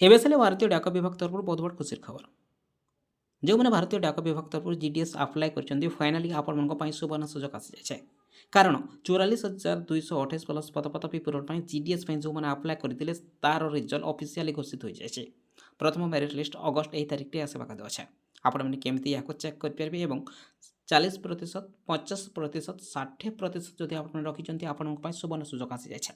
ଏବେ ଆସିଲେ ଭାରତୀୟ ଡାକ ବିଭାଗ ତରଫରୁ ବହୁତ ବଡ଼ ଖୁସିର ଖବର। ଯେଉଁମାନେ ଭାରତୀୟ ଡାକ ବିଭାଗ ତରଫରୁ ଜିଡିଏସ୍ ଆପ୍ଲାଏ କରିଛନ୍ତି ଫାଇନାଲି ଆପଣମାନଙ୍କ ପାଇଁ ସୁବର୍ଣ୍ଣ ସୁଯୋଗ ଆସିଯାଇଛି। କାରଣ 44,228 ପ୍ଲସ୍ ପଦପଦବୀ ପୂରଣ ପାଇଁ ଜିଡିଏସ୍ ପାଇଁ ଯେଉଁମାନେ ଆପ୍ଲାଏ କରିଥିଲେ ତାର ରେଜଲ୍ଟ ଅଫିସିଆଲି ଘୋଷିତ ହୋଇଯାଇଛି। ପ୍ରଥମ ମେରିଟ୍ ଲିଷ୍ଟ ଅଗଷ୍ଟ 1 ତାରିଖରେ ଆସିବାକୁ ଅଛି। ଆପଣମାନେ କେମିତି ଏହାକୁ ଚେକ୍ କରିପାରିବେ ଏବଂ 40%, 50%, 60% ଯଦି ଆପଣ ରଖିଛନ୍ତି ଆପଣଙ୍କ ପାଇଁ ସୁବର୍ଣ୍ଣ ସୁଯୋଗ ଆସିଯାଇଛି।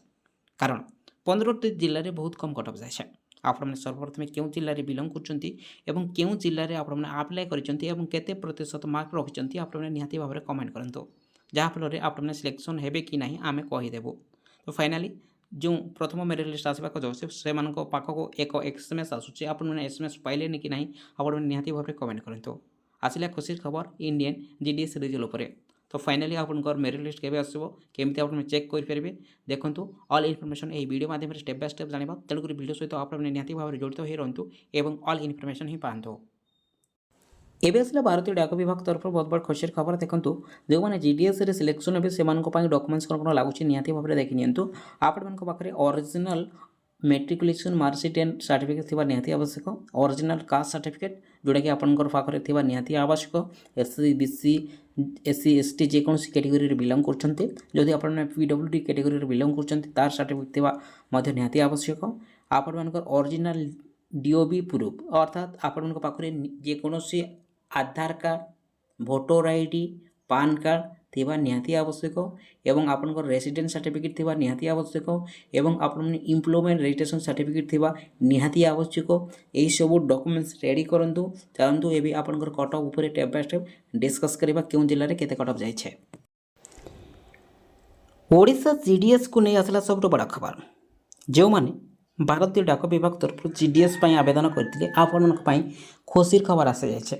କାରଣ 15ଟି ଜିଲ୍ଲାରେ ବହୁତ କମ୍ କଟଅଫ୍ ଯାଇଛି। ଆପଣମାନେ ସର୍ବପ୍ରଥମେ କେଉଁ ଜିଲ୍ଲାରେ ବିଲଙ୍ଗ କରୁଛନ୍ତି ଏବଂ କେଉଁ ଜିଲ୍ଲାରେ ଆପଣମାନେ ଆପ୍ଲାଏ କରିଛନ୍ତି ଏବଂ କେତେ ପ୍ରତିଶତ ମାର୍କ ରଖିଛନ୍ତି ଆପଣମାନେ ନିହାତି ଭାବରେ କମେଣ୍ଟ କରନ୍ତୁ। ଯାହାଫଳରେ ଆପଣମାନେ ସିଲେକ୍ସନ୍ ହେବେ କି ନାହିଁ ଆମେ କହିଦେବୁ। ତ ଫାଇନାଲି ଯେଉଁ ପ୍ରଥମ ମେରିଟ୍ ଲିଷ୍ଟ ଆସିବାକୁ ଯାଉଛି ସେମାନଙ୍କ ପାଖକୁ ଏକ SMS ଆସୁଛି। ଆପଣମାନେ SMS ପାଇଲେନି କି ନାହିଁ ଆପଣମାନେ ନିହାତି ଭାବରେ କମେଣ୍ଟ କରନ୍ତୁ। ଆସିଲା ଖୁସିର ଖବର ଇଣ୍ଡିଆନ୍ ଜିଡିଏସ୍ ରେଜଲ୍ଟ ଉପରେ। ତ ଫାଇନାଲି ଆପଣଙ୍କର ମେରିଟ୍ ଲିଷ୍ଟ କେବେ ଆସିବ କେମିତି ଆପଣ ଚେକ୍ କରିପାରିବେ ଦେଖନ୍ତୁ ଅଲ୍ ଇନଫର୍ମେସନ୍ ଏହି ଭିଡ଼ିଓ ମାଧ୍ୟମରେ ଷ୍ଟେପ୍ ବାଇ ଷ୍ଟେପ୍ ଜାଣିବା। ତେଣୁକରି ଭିଡ଼ିଓ ସହିତ ଆପଣମାନେ ନିହାତି ଭାବରେ ଜଡ଼ିତ ହୋଇ ରୁହନ୍ତୁ ଏବଂ ଅଲ୍ ଇନଫର୍ମେସନ୍ ହିଁ ପାଆନ୍ତୁ। ଏବେ ଆସିଲା ଭାରତୀୟ ଡାକ ବିଭାଗ ତରଫରୁ ବହୁତ ବଡ଼ ଖୁସିର ଖବର ଦେଖନ୍ତୁ। ଯେଉଁମାନେ ଜିଡିଏସ୍ରେ ସିଲେକ୍ସନ୍ ହେବେ ସେମାନଙ୍କ ପାଇଁ ଡକୁମେଣ୍ଟସ୍ କ'ଣ କ'ଣ ଲାଗୁଛି ନିହାତି ଭାବରେ ଦେଖି ନିଅନ୍ତୁ। ଆପଣମାନଙ୍କ ପାଖରେ ଅରିଜିନାଲ୍ ମେଟ୍ରିକୁଲେସନ୍ ମାର୍କସିଟ୍ ଆଣ୍ଡ ସାର୍ଟିଫିକେଟ୍ ଥିବା ନିହାତି ଆବଶ୍ୟକ। ଅରିଜିନାଲ୍ କାଷ୍ଟ ସାର୍ଟିଫିକେଟ୍ ଯେଉଁଟାକି ଆପଣଙ୍କର ପାଖରେ ଥିବା ନିହାତି ଆବଶ୍ୟକ। ଏସ୍ସି ବିସି SC ST ଯେକୌଣସି କ୍ୟାଟେଗୋରୀରେ ବିଲଙ୍ଗ କରୁଛନ୍ତି। ଯଦି ଆପଣମାନେ PWD କ୍ୟାଟେଗୋରୀରେ ବିଲଙ୍ଗ କରୁଛନ୍ତି ତାର ସାର୍ଟିଫିକେଟ୍ ଥିବା ମଧ୍ୟ ନିହାତି ଆବଶ୍ୟକ। ଆପଣମାନଙ୍କର ଅରିଜିନାଲ୍ DOB ପ୍ରୁଫ୍ ଅର୍ଥାତ୍ ଆପଣମାନଙ୍କ ପାଖରେ ଯେକୌଣସି Aadhaar card, voter ID, PAN card ଥିବା ନିହାତି ଆବଶ୍ୟକ ଏବଂ ଆପଣଙ୍କର ରେସିଡେନ୍ସ ସାର୍ଟିଫିକେଟ୍ ଥିବା ନିହାତି ଆବଶ୍ୟକ ଏବଂ ଆପଣମାନେ ଇମ୍ପ୍ଲୟମେଣ୍ଟ ରେଜିଷ୍ଟ୍ରେସନ୍ ସାର୍ଟିଫିକେଟ୍ ଥିବା ନିହାତି ଆବଶ୍ୟକ। ଏହିସବୁ ଡକୁମେଣ୍ଟସ୍ ରେଡ଼ି କରନ୍ତୁ। ଚାଲନ୍ତୁ ଏବେ ଆପଣଙ୍କର କଟଅଫ୍ ଉପରେ ଷ୍ଟେପ୍ ବାଇ ଷ୍ଟେପ୍ ଡିସ୍କସ୍ କରିବା କେଉଁ ଜିଲ୍ଲାରେ କେତେ କଟଅଫ୍ ଯାଇଛି। ଓଡ଼ିଶା ଜିଡିଏସ୍କୁ ନେଇ ଆସିଲା ସବୁଠୁ ବଡ଼ ଖବର। ଯେଉଁମାନେ ଭାରତୀୟ ଡାକ ବିଭାଗ ତରଫରୁ ଜିଡିଏସ୍ ପାଇଁ ଆବେଦନ କରିଥିଲେ ଆପଣମାନଙ୍କ ପାଇଁ ଖୁସିର ଖବର ଆସିଯାଇଛି।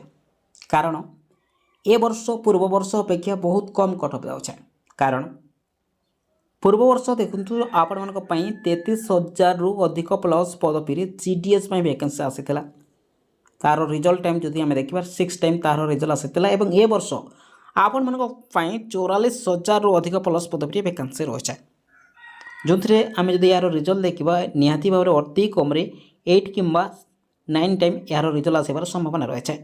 କାରଣ ଏ ବର୍ଷ ପୂର୍ବ ବର୍ଷ ଅପେକ୍ଷା ବହୁତ କମ୍ କଟଅଫ୍ ଯାଉଛି। କାରଣ ପୂର୍ବ ବର୍ଷ ଦେଖନ୍ତୁ ଆପଣମାନଙ୍କ ପାଇଁ 33,000ରୁ ଅଧିକ ପ୍ଲସ୍ ପଦବୀରେ ଜିଡିଏସ୍ ପାଇଁ ଭ୍ୟାକେନ୍ସି ଆସିଥିଲା। ତାର ରିଜଲ୍ଟ ଟାଇମ୍ ଯଦି ଆମେ ଦେଖିବା 6 ଟାଇମ୍ ତାର ରିଜଲ୍ଟ ଆସିଥିଲା ଏବଂ ଏ ବର୍ଷ ଆପଣମାନଙ୍କ ପାଇଁ 44,000ରୁ ଅଧିକ ପ୍ଲସ୍ ପଦବୀରେ ଭ୍ୟାକେନ୍ସି ରହିଛି। ଯେଉଁଥିରେ ଆମେ ଯଦି ଏହାର ରିଜଲ୍ଟ ଦେଖିବା ନିହାତି ଭାବରେ ଅତି କମ୍ରେ 8 କିମ୍ବା 9 ଟାଇମ୍ ଏହାର ରିଜଲ୍ଟ ଆସିବାର ସମ୍ଭାବନା ରହିଛି।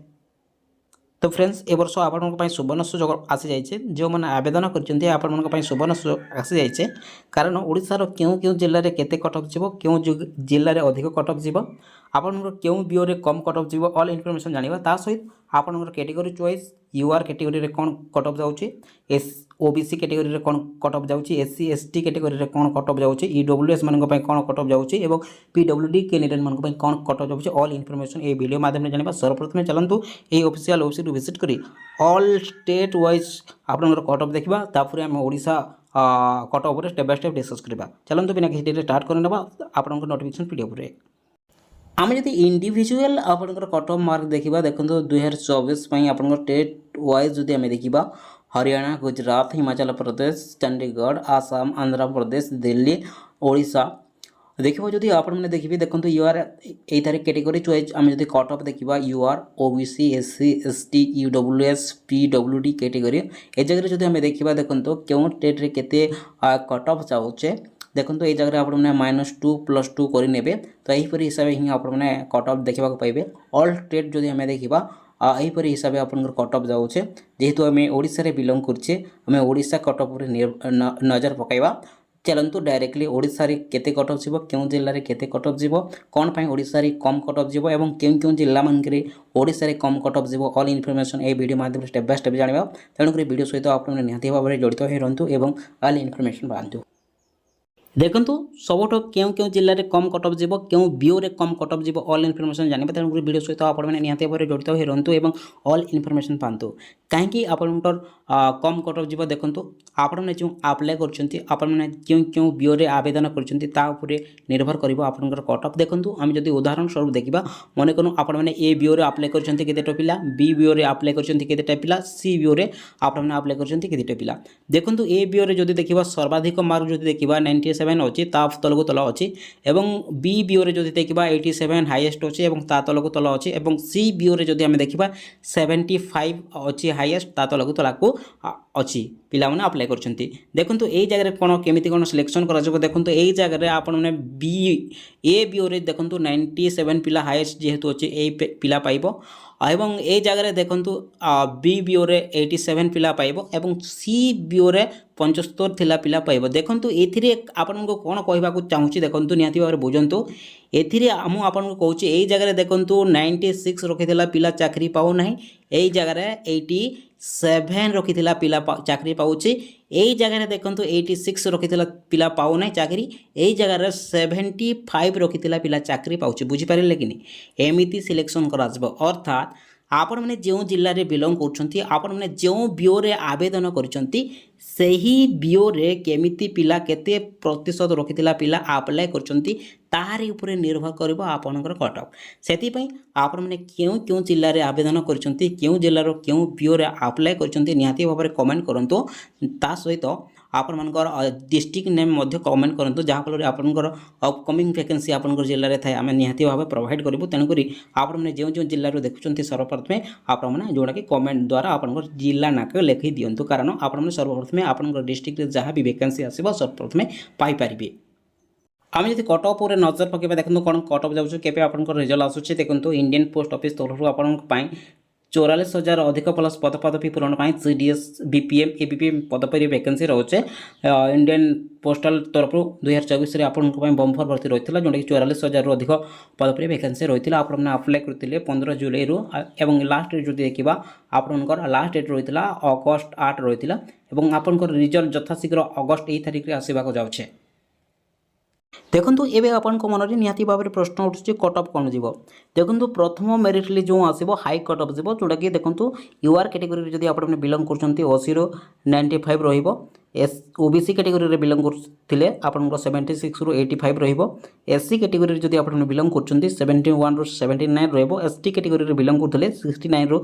ତ ଫ୍ରେଣ୍ଡସ୍ ଏ ବର୍ଷ ଆପଣଙ୍କ ପାଇଁ ସୁବର୍ଣ୍ଣ ସୁଯୋଗ ଆସିଯାଇଛି। ଯେଉଁମାନେ ଆବେଦନ କରିଛନ୍ତି ଆପଣମାନଙ୍କ ପାଇଁ ସୁବର୍ଣ୍ଣ ସୁଯୋଗ ଆସିଯାଇଛି। କାରଣ ଓଡ଼ିଶାର କେଉଁ କେଉଁ ଜିଲ୍ଲାରେ କେତେ କଟଅଫ୍ ଯିବ, କେଉଁ ଜିଲ୍ଲାରେ ଅଧିକ କଟଅଫ୍ ଯିବ, ଆପଣଙ୍କର କେଉଁ ବିଓରେ କମ୍ କଟଅଫ୍ ଯିବ ଅଲ୍ ଇନଫର୍ମେସନ୍ ଜାଣିବା। ତା ସହିତ ଆପଣଙ୍କର କ୍ୟାଟେଗୋରୀ ଚଏସ୍ UR କ୍ୟାଟେଗୋରୀରେ କ'ଣ କଟଅଫ୍ ଯାଉଛି, OBC କ୍ୟାଟେଗୋରୀରେ କ'ଣ କଟଅଫ୍ ଯାଉଛି, SC ST କ୍ୟାଟେଗୋରୀରେ କ'ଣ କଟଅଫ୍ ଯାଉଛି, EWS ମାନଙ୍କ ପାଇଁ କ'ଣ କଟଅଫ୍ ଯାଉଛି ଏବଂ PWD କ୍ୟାଣ୍ଡିଡେଟ୍ ମାନଙ୍କ ପାଇଁ କ'ଣ କଟଅଫ୍ ଯାଉଛି ଅଲ୍ ଇନଫର୍ମେସନ୍ ଏହି ଭିଡ଼ିଓ ମାଧ୍ୟମରେ ଜାଣିବା। ସର୍ବପ୍ରଥମେ ଚାଲନ୍ତୁ ଏହି ଅଫିସିଆଲ୍ ୱେବସାଇଟ୍ ଭିଜିଟ୍ କରି ଅଲ୍ ଷ୍ଟେଟ୍ ୱାଇଜ୍ ଆପଣଙ୍କର କଟଅଫ୍ ଦେଖିବା। ତାପରେ ଆମେ ଓଡ଼ିଶା କଟଅଫ୍ ଉପରେ ଷ୍ଟେପ୍ ବାଇ ଷ୍ଟେପ୍ ଡିସ୍କସ୍ କରିବା। ଚାଲନ୍ତୁ ବିନା କିଛି ଡେରିରେ ଷ୍ଟାର୍ଟ କରିନେବା ଆପଣଙ୍କ ନୋଟିଫିକେସନ୍ PDF ଉପରେ। ଆମେ ଯଦି ଇଣ୍ଡିଭିଜୁଆଲ୍ ଆପଣଙ୍କର କଟଅଫ୍ ମାର୍କ ଦେଖିବା ଦେଖନ୍ତୁ 2024 ପାଇଁ ଆପଣଙ୍କର ଷ୍ଟେଟ୍ ୱାଇଜ୍ ଯଦି ଆମେ ଦେଖିବା ହରିୟାଣା, ଗୁଜରାଟ, ହିମାଚଳ ପ୍ରଦେଶ, ଚଣ୍ଡିଗଡ଼, ଆସାମ, ଆନ୍ଧ୍ରପ୍ରଦେଶ, ଦିଲ୍ଲୀ, ଓଡ଼ିଶା ଦେଖିବ। ଯଦି ଆପଣମାନେ ଦେଖିବେ ଦେଖନ୍ତୁ UR ଏଇଥିରେ କ୍ୟାଟେଗୋରୀ ଚଏସ୍ ଆମେ ଯଦି କଟଅଫ୍ ଦେଖିବା UR, OBC, SC ST, EWS, PWD category ଏ ଜାଗାରେ ଯଦି ଆମେ ଦେଖିବା ଦେଖନ୍ତୁ କେଉଁ ଷ୍ଟେଟ୍ରେ କେତେ କଟଅଫ୍ ଯାଉଛି ଦେଖନ୍ତୁ এই জায়গায় আপনার -2 +2 করে নেবে। তো এইপরি হিসাবে হি আপনার কটঅফ দেখা পাইবে। অল স্টেট যদি আমি দেখা এইপরি হিসাবে আপনার কটঅফ যাচ্ছে। যেহেতু আমি ওড়িশার বিলং করছে আমি ওড়িশা কটঅফ নজর পকাইবা। চলন্তু ডাইরেক্টলি ওড়িশার কেতে কটঅফ যাব, কেউ জেলার কেতে কটঅফ যাব, কোণ পাই ওড়িশার কম কটঅফ যাব এবং কেউ কেউ জেলা মানকরে ওড়িশার কম কটঅফ যাব অল ইনফরমেশন এই ভিডিও মাধ্যমে স্টেপ বাই স্টেপ জানিবা। তেণুকরি ভিডিও সহিত আপনার নিহতি ভাবে জড়িত হয়ে রহতু এবং অল ইনফরমেশন পাতু। देखु सबुठ क्यों क्यों जिले में कम कटअफ जीव, क्यों बीओ कम कटअफ जीव ऑल इनफर्मेशन जानते। तेणुक वीडियो सहित आपने निहती भाव जड़ित हो रुहतु और ऑल इनफर्मेशन पातु। कहीं आपंकर कम कटअफ जीव देखु आपने जो आप्लाय करने क्यों क्यों बीओ आवेदन कर निर्भर कर आपंकर कटअफ। देखो आम जब उदाहरण स्वरूप देखा मन करूँ आपने ए बीओ आप्लाय करते पिला, बी बीओ आप्लाय करते पिला, सी बीओ आपने आप्लाय करते पिला। देखो ए बीओ जो देखा सर्वाधिक मार्क जो देखा 97 अच्छी तलक तल अच्छी एवं बी बीओ जो देखा 87 हाईएस्ट अच्छी ता तलक तल अच्छी और सी बीओ जो आम देखा 75 अच्छी हाईएस्ट ता तलक तलाक अच्छी पिलाने अप्लाई कर देखो यही जगह कौन केमी कौन सिलेक्शन कर देखो यही जगह आपण मैंने बी ए बीओ रे देखो 97 पिला हाएस्ट जेहेतु अच्छे यही पिला पाइब एवं ए जगह देखो बी बीओ रे 87 पिला पाइब एवं सी बीओ रे 75 थिला पिला पाइब देखो ये आपण को कौन कहवाक चाहूँगी देखो निहाती भाव बुझंतु एथिरे आपको कहूँ यही जगह देखो 96 रखी पिला चाकरी पाऊ ना यही जगह 87 रखी पिला चाकरी पाऊँच यही जगह देखो 86 रखी पिला पाऊ ना चाकरी यही जगह 75 रखी पिला चाकरी पाऊँच बुझीपारे कि नहीं एमती सिलेक्शन कर अर्थात आपण मैंने जो जिले में बिलंग कर जो बीओ रे आवेदन करी बीओ रे केमिति पिला केते प्रतिशत रखी पिला आप्लाय करछंती ताहारी उपरे निर्भर करिबो आपनकर कट ऑफ सेति आपण मैंने क्यों क्यों जिले में आवेदन करछंती क्यों जिलार क्यों बीओ रे आप्लाय करछंती निहाती भाव में कमेंट करंतु ता सहित आपण मानकर डिस्ट्रिक्ट नेम मध्य कमेंट करंतु जहाँ फल आपनकर अपकमिंग वैकेंसी आपनकर जिले में थाए आम निहाती भाव प्रोवाइड करूँ तेणुक आपण मैंने जो जो जिले में देखुं सर्वप्रथमे आपण मैंने जोटा कि कमेंट द्वारा आपनकर जिला नाक लिखि दिंतु कारण आपण मैंने सर्वप्रथमे आपनकर डिस्ट्रिक्ट जहाँ भी वैकेंसी आसो सर्वप्रथमे पाइपारे आम जब कट ऑफ नजर पकेबा देखो कौन कट ऑफ जाऊँ केवे आप रिजल्ट आसूँ देखो इंडियन पोस्ट ऑफिस तरफ आपण 44,000 अधिक प्लस पदपदवी पूरण CDS BPM ABPM पदपी वैकेंसी रोचे इंडियन पोस्टल तरफ 2024 में आपण बम्फर भर्ती रही है जोटा कि 44,000 अधिक पदपी वैकेंसी रही है आपने अप्लाई करते 15 जुलाई रु एवं लास्ट डेट जो देखा आपंकर लास्ट डेट रही है अगस्ट 8 रही है और आपंकर रिजल्ट यथाशीघ्र अगस्ट 8 तारिख में आसवाक जाऊे देखो ये आपण मन में निहाती भाव में प्रश्न उठुचे कट ऑफ कौन जीव देखो प्रथम मेरिट लिस्ट जो आसो हाई कट ऑफ जीव जोटा कि देखो यूआर कैटेगरी जब आप बिलंग कर 80 ରୁ 95 रहिबो ओबीसी कैटेगरी रे बिलंग करथिले आपनकर 76 ରୁ 85 रहिबो एससी कैटेगरी जदि आपण बिलंग करछन्ती 71 ରୁ 79 रहिबो एसटी कैटेगरी रे बिलंग करथिले 69 ରୁ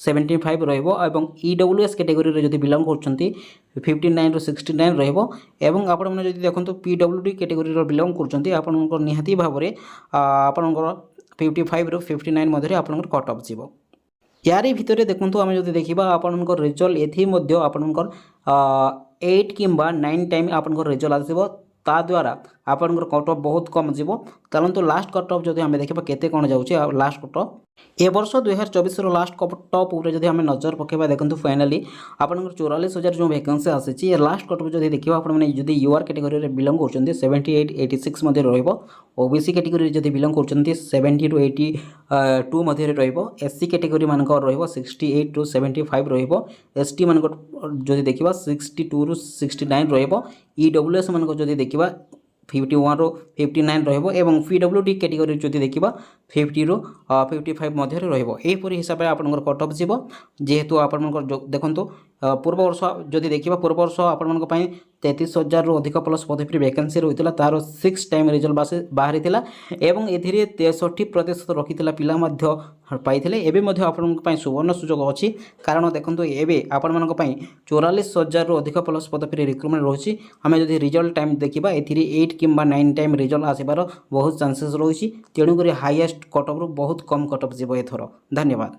75 रहिबो एवं ईडब्ल्यूएस कैटेगरी रे जदि बिलंग करछन्ती 59 ରୁ 69 रहिबो एवं आपण माने जदि देखंतु पीडब्ल्यूडी कैटेगरी रे बिलंग करछन्ती आपनकर निहाती भाव में आपनकर 55 ରୁ 59 मध्य आपनकर कट ऑफ जीवो यारी भितर देखो आम जो देखा आपंकर रिजल्ट एथि आपंकर 8 किंबा 9 टाइम आपंकर रिजल्ट आसो ता द्वारा आपंकर कट ऑफ बहुत कम जीव चलते लास्ट कट ऑफ जब आम देखा केते कौन जाऊँचे लास्ट कट ऑफ ए वर्ष 2024 लास्ट कट ऑफ जब आम नजर पकेबा देखो फाइनाली आपंकर 44,000 जो वैकेंसी आसी लास्ट कट ऑफ जब देखा आपने यूआर कैटेगरी रे बिलंग कर 78 86 मध्य रहिबो ओबीसी कैटेगरी जब बिलंग कर 70 ରୁ 82 मध्य रहिबो एससी कैटेगरी मानक रहिबो 68 ରୁ 75 रहिबो एसटी मानक जदि देखा 62 ରୁ 69 रहिबो ईडब्ल्यूएस मानक जदि देखा 51 ରୁ 59 रहिबो एवं पीडब्ल्यूडी कैटेगरी जदि देखा 50 ରୁ 55 मध्य रहिबो एहिपरि हिसाब से आपनकर कट ऑफ जीवो जेहेतु आपनकर देखंतु पूर्व वर्ष जदि देखा पूर्व वर्ष आपण 33,000 ରୁ अधिक प्लस पदवी वैकेंसी रही है तार 6 टाइम रिजल्ट बाहरी एवं ए 63% रखी पिला पाई एवं आपण सुवर्ण सुजोग अच्छी कारण देखो ये आपण मान 44,000 ରୁ अधिक प्लस पदवी रिक्रुटमेंट रही आम जब रिजल्ट टाइम देखा ए 8 किंबा 9 टाइम रिजल्ट आसबार बहुत चांसेस रही तेणुक हाईएस्ट कट ऑफ बहुत कम कट ऑफ जीव एथर धन्यवाद।